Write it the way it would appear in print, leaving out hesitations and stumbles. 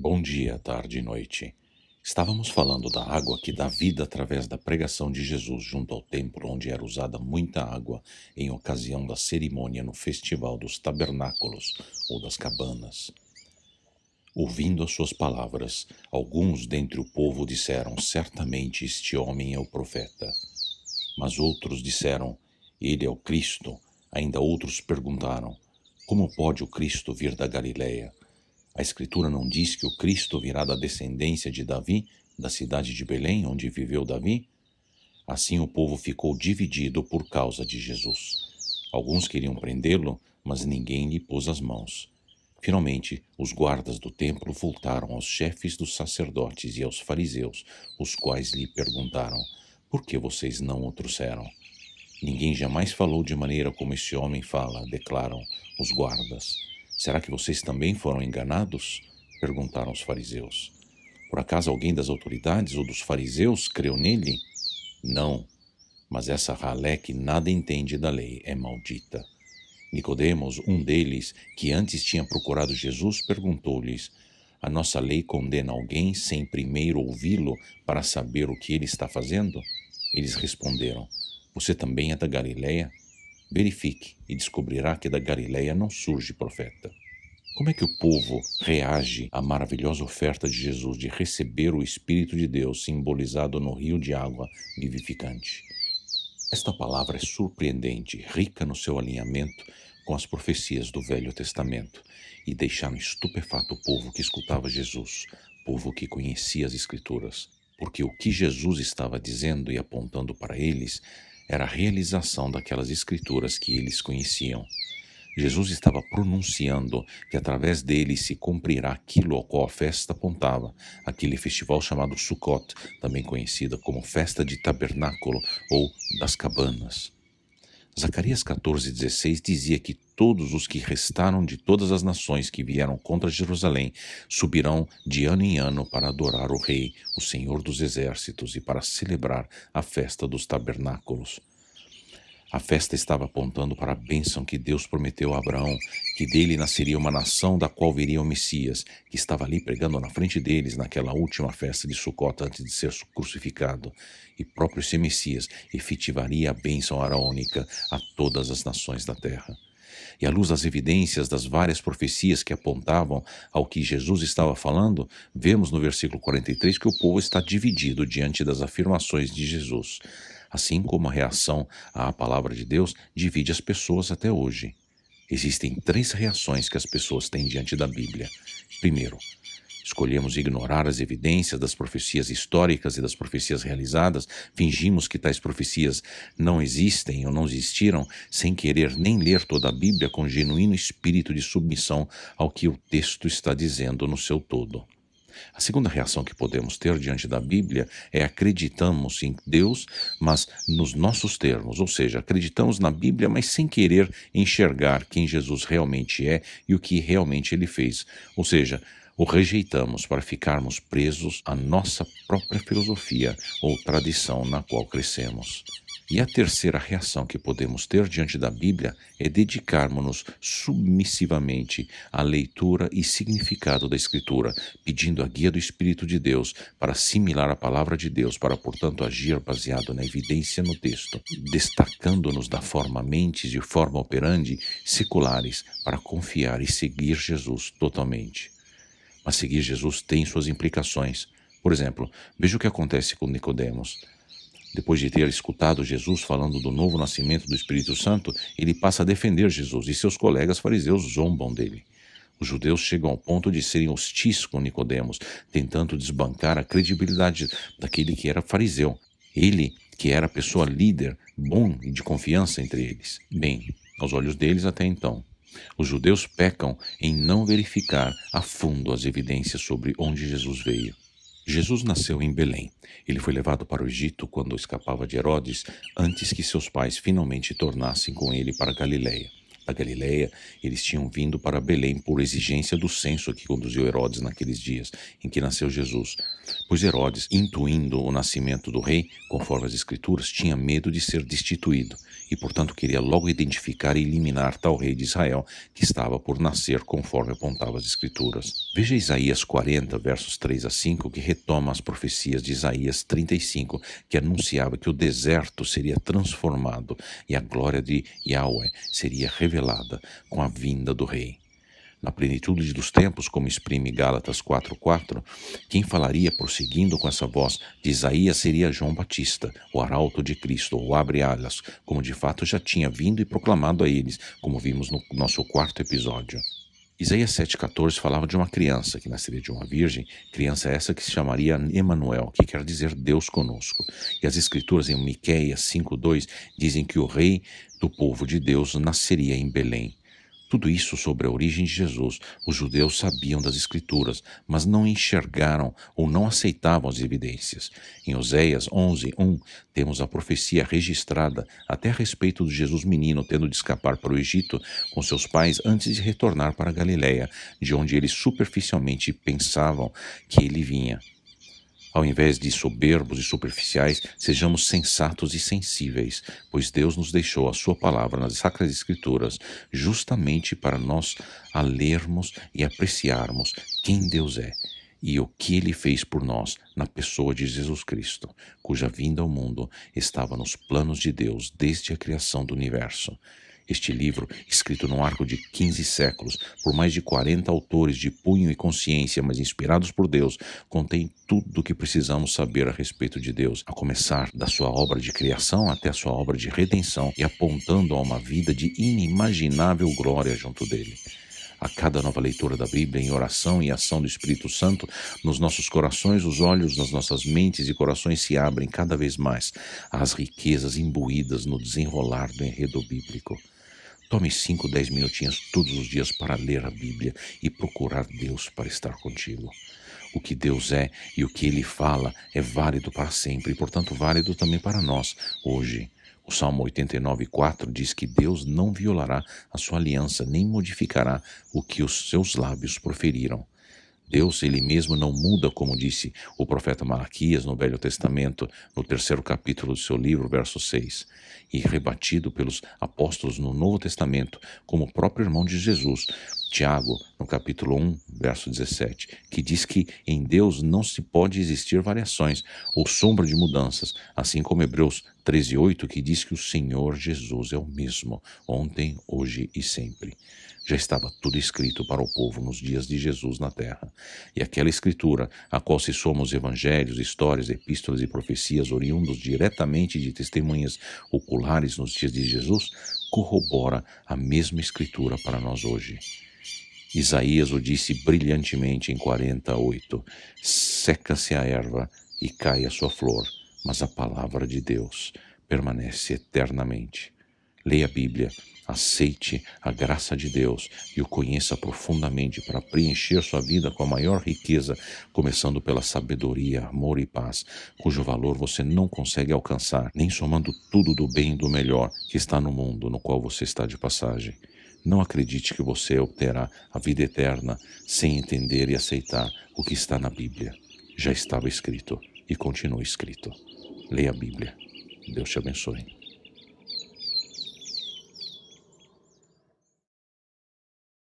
Bom dia, tarde e noite. Estávamos falando da água que dá vida através da pregação de Jesus junto ao templo onde era usada muita água em ocasião da cerimônia no Festival dos Tabernáculos ou das Cabanas. Ouvindo as suas palavras, alguns dentre o povo disseram: certamente este homem é o profeta. Mas outros disseram: ele é o Cristo. Ainda outros perguntaram: como pode o Cristo vir da Galileia? A Escritura não diz que o Cristo virá da descendência de Davi, da cidade de Belém, onde viveu Davi? Assim o povo ficou dividido por causa de Jesus. Alguns queriam prendê-lo, mas ninguém lhe pôs as mãos. Finalmente, os guardas do templo voltaram aos chefes dos sacerdotes e aos fariseus, os quais lhe perguntaram: por que vocês não o trouxeram? Ninguém jamais falou de maneira como esse homem fala, declaram os guardas. Será que vocês também foram enganados? Perguntaram os fariseus. Por acaso alguém das autoridades ou dos fariseus creu nele? Não, mas essa ralé que nada entende da lei é maldita. Nicodemos, um deles, que antes tinha procurado Jesus, perguntou-lhes: a nossa lei condena alguém sem primeiro ouvi-lo para saber o que ele está fazendo? Eles responderam: você também é da Galileia? Verifique e descobrirá que da Galileia não surge profeta. Como é que o povo reage à maravilhosa oferta de Jesus de receber o Espírito de Deus simbolizado no rio de água vivificante? Esta palavra é surpreendente, rica no seu alinhamento com as profecias do Velho Testamento, e deixaram estupefato o povo que escutava Jesus, povo que conhecia as Escrituras, porque o que Jesus estava dizendo e apontando para eles era a realização daquelas Escrituras que eles conheciam. Jesus estava pronunciando que através dele se cumprirá aquilo ao qual a festa apontava, aquele festival chamado Sukkot, também conhecida como Festa de Tabernáculo ou das Cabanas. Zacarias 14,16 dizia que todos os que restaram de todas as nações que vieram contra Jerusalém subirão de ano em ano para adorar o Rei, o Senhor dos Exércitos, e para celebrar a festa dos tabernáculos. A festa estava apontando para a bênção que Deus prometeu a Abraão, que dele nasceria uma nação da qual viria o Messias, que estava ali pregando na frente deles naquela última festa de Sucota antes de ser crucificado. E próprio esse Messias efetivaria a bênção araônica a todas as nações da terra. E à luz das evidências das várias profecias que apontavam ao que Jesus estava falando, vemos no versículo 43 que o povo está dividido diante das afirmações de Jesus. Assim como a reação à palavra de Deus divide as pessoas até hoje. Existem 3 reações que as pessoas têm diante da Bíblia. Primeiro, escolhemos ignorar as evidências das profecias históricas e das profecias realizadas, fingimos que tais profecias não existem ou não existiram, sem querer nem ler toda a Bíblia com genuíno espírito de submissão ao que o texto está dizendo no seu todo. A segunda reação que podemos ter diante da Bíblia é acreditamos em Deus, mas nos nossos termos, ou seja, acreditamos na Bíblia, mas sem querer enxergar quem Jesus realmente é e o que realmente ele fez, ou seja, o rejeitamos para ficarmos presos à nossa própria filosofia ou tradição na qual crescemos. E a terceira reação que podemos ter diante da Bíblia é dedicarmos-nos submissivamente à leitura e significado da Escritura, pedindo a guia do Espírito de Deus para assimilar a palavra de Deus, para, portanto, agir baseado na evidência no texto, destacando-nos da forma mentes e forma operandi seculares para confiar e seguir Jesus totalmente. Mas seguir Jesus tem suas implicações. Por exemplo, veja o que acontece com Nicodemos. Depois de ter escutado Jesus falando do novo nascimento do Espírito Santo, ele passa a defender Jesus e seus colegas fariseus zombam dele. Os judeus chegam ao ponto de serem hostis com Nicodemos, tentando desbancar a credibilidade daquele que era fariseu. Ele, que era a pessoa líder, bom e de confiança entre eles. Bem, aos olhos deles até então. Os judeus pecam em não verificar a fundo as evidências sobre onde Jesus veio. Jesus nasceu em Belém. Ele foi levado para o Egito quando escapava de Herodes, antes que seus pais finalmente tornassem com ele para Galiléia. Da Galiléia, eles tinham vindo para Belém por exigência do censo que conduziu Herodes naqueles dias em que nasceu Jesus. Pois Herodes, intuindo o nascimento do rei, conforme as Escrituras, tinha medo de ser destituído. e portanto queria logo identificar e eliminar tal rei de Israel que estava por nascer conforme apontavam as Escrituras. Veja Isaías 40, versos 3 a 5, que retoma as profecias de Isaías 35, que anunciava que o deserto seria transformado e a glória de Yahweh seria revelada com a vinda do rei. Na plenitude dos tempos, como exprime Gálatas 4:4, quem falaria prosseguindo com essa voz de Isaías seria João Batista, o arauto de Cristo, ou abre-alas, como de fato já tinha vindo e proclamado a eles, como vimos no nosso quarto episódio. Isaías 7,14 falava de uma criança que nasceria de uma virgem, criança essa que se chamaria Emanuel, que quer dizer Deus conosco. E as escrituras em Miqueias 5,2 dizem que o rei do povo de Deus nasceria em Belém. Tudo isso sobre a origem de Jesus, os judeus sabiam das Escrituras, mas não enxergaram ou não aceitavam as evidências. Em Oséias 11:1, temos a profecia registrada até a respeito do Jesus menino tendo de escapar para o Egito com seus pais antes de retornar para a Galiléia, de onde eles superficialmente pensavam que ele vinha. Ao invés de soberbos e superficiais, sejamos sensatos e sensíveis, pois Deus nos deixou a sua palavra nas Sacras Escrituras justamente para nós a lermos e apreciarmos quem Deus é e o que Ele fez por nós na pessoa de Jesus Cristo, cuja vinda ao mundo estava nos planos de Deus desde a criação do universo. Este livro, escrito num arco de 15 séculos, por mais de 40 autores de punho e consciência, mas inspirados por Deus, contém tudo o que precisamos saber a respeito de Deus, a começar da sua obra de criação até a sua obra de redenção e apontando a uma vida de inimaginável glória junto dele. A cada nova leitura da Bíblia, em oração e ação do Espírito Santo, nos nossos corações, os olhos das nossas mentes e corações se abrem cada vez mais às riquezas imbuídas no desenrolar do enredo bíblico. Tome 5, 10 minutinhos todos os dias para ler a Bíblia e procurar Deus para estar contigo. O que Deus é e o que Ele fala é válido para sempre e, portanto, válido também para nós, hoje. O Salmo 89:4 diz que Deus não violará a sua aliança, nem modificará o que os seus lábios proferiram. Deus, Ele mesmo não muda, como disse o profeta Malaquias no Velho Testamento, no 3º capítulo do seu livro, verso 6, e rebatido pelos apóstolos no Novo Testamento, como o próprio irmão de Jesus, Tiago, no capítulo 1, verso 17, que diz que em Deus não se pode existir variações ou sombra de mudanças, assim como Hebreus 13:8, que diz que o Senhor Jesus é o mesmo, ontem, hoje e sempre. Já estava tudo escrito para o povo nos dias de Jesus na terra. E aquela escritura, a qual se soma os evangelhos, histórias, epístolas e profecias oriundos diretamente de testemunhas oculares nos dias de Jesus, corrobora a mesma escritura para nós hoje. Isaías o disse brilhantemente em 40:8: seca-se a erva e cai a sua flor, mas a palavra de Deus permanece eternamente. Leia a Bíblia, aceite a graça de Deus e o conheça profundamente para preencher sua vida com a maior riqueza, começando pela sabedoria, amor e paz, cujo valor você não consegue alcançar, nem somando tudo do bem e do melhor que está no mundo no qual você está de passagem. Não acredite que você obterá a vida eterna sem entender e aceitar o que está na Bíblia. Já estava escrito e continua escrito. Leia a Bíblia. Deus te abençoe.